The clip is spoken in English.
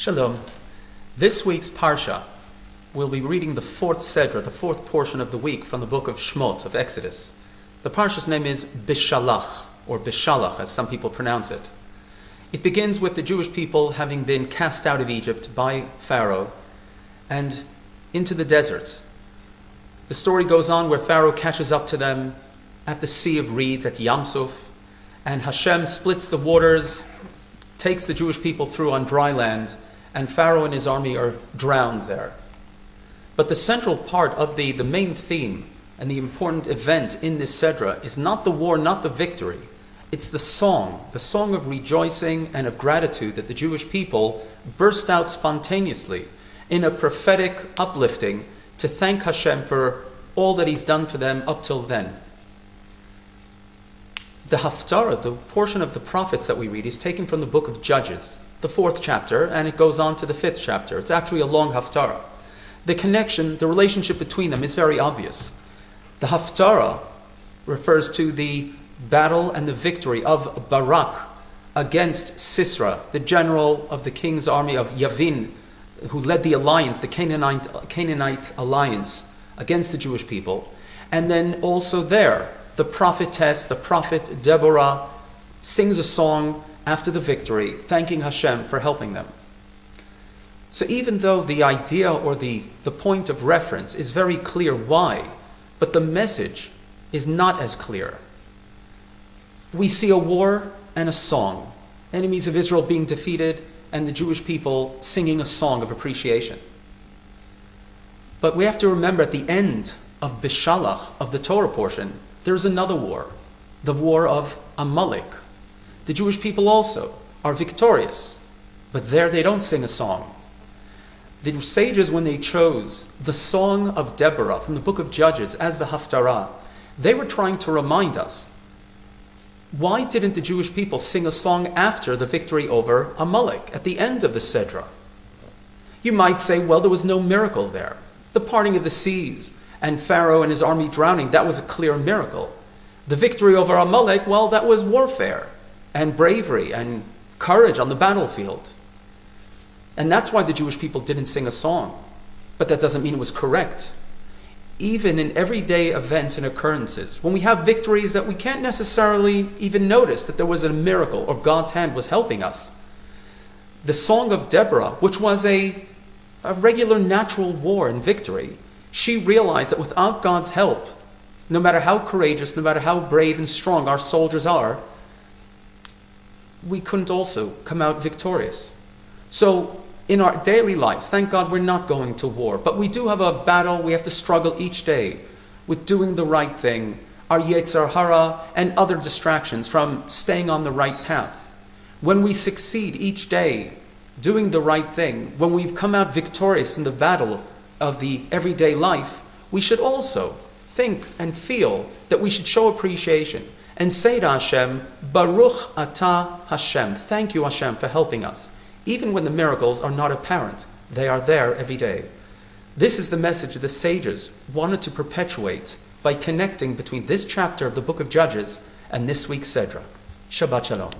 Shalom. This week's Parsha, we'll be reading the fourth Sedra, the fourth portion of the week from the book of Shmot, of Exodus. The Parsha's name is Beshalach, or Beshalach, as some people pronounce it. It begins with the Jewish people having been cast out of Egypt by Pharaoh and into the desert. The story goes on where Pharaoh catches up to them at the Sea of Reeds, at Yam Suf, and Hashem splits the waters, takes the Jewish people through on dry land, and Pharaoh and his army are drowned there. But the central part of the main theme and the important event in this Sedra is not the war, not the victory. It's the song of rejoicing and of gratitude that the Jewish people burst out spontaneously in a prophetic uplifting to thank Hashem for all that He's done for them up till then. The Haftarah, the portion of the prophets that we read, is taken from the book of Judges, the 4th chapter, and it goes on to the 5th chapter. It's actually a long Haftarah. The connection, the relationship between them is very obvious. The Haftarah refers to the battle and the victory of Barak against Sisera, the general of the king's army of Yavin, who led the alliance, the Canaanite alliance against the Jewish people. And then also there, the prophetess, the prophet Deborah, sings a song after the victory, thanking Hashem for helping them. So even though the idea or the point of reference is very clear why, but the message is not as clear. We see a war and a song, enemies of Israel being defeated, and the Jewish people singing a song of appreciation. But we have to remember at the end of Beshalach, of the Torah portion, there's another war, the war of Amalek. The Jewish people also are victorious, but there they don't sing a song. The sages, when they chose the song of Deborah from the book of Judges as the Haftarah, they were trying to remind us, why didn't the Jewish people sing a song after the victory over Amalek, at the end of the Sedra? You might say, well, there was no miracle there. The parting of the seas and Pharaoh and his army drowning, that was a clear miracle. The victory over Amalek, well, that was warfare and bravery and courage on the battlefield. And that's why the Jewish people didn't sing a song. But that doesn't mean it was correct. Even in everyday events and occurrences, when we have victories that we can't necessarily even notice that there was a miracle or God's hand was helping us, the song of Deborah, which was a regular natural war and victory, she realized that without God's help, no matter how courageous, no matter how brave and strong our soldiers are, we couldn't also come out victorious. So in our daily lives, thank God we're not going to war, but we do have a battle. We have to struggle each day with doing the right thing, our Yetzer Hara and other distractions from staying on the right path. When we succeed each day doing the right thing, when we've come out victorious in the battle of the everyday life, we should also think and feel that we should show appreciation and say to Hashem, Baruch Atah Hashem, thank you Hashem for helping us. Even when the miracles are not apparent, they are there every day. This is the message the sages wanted to perpetuate by connecting between this chapter of the book of Judges and this week's Sedra. Shabbat Shalom.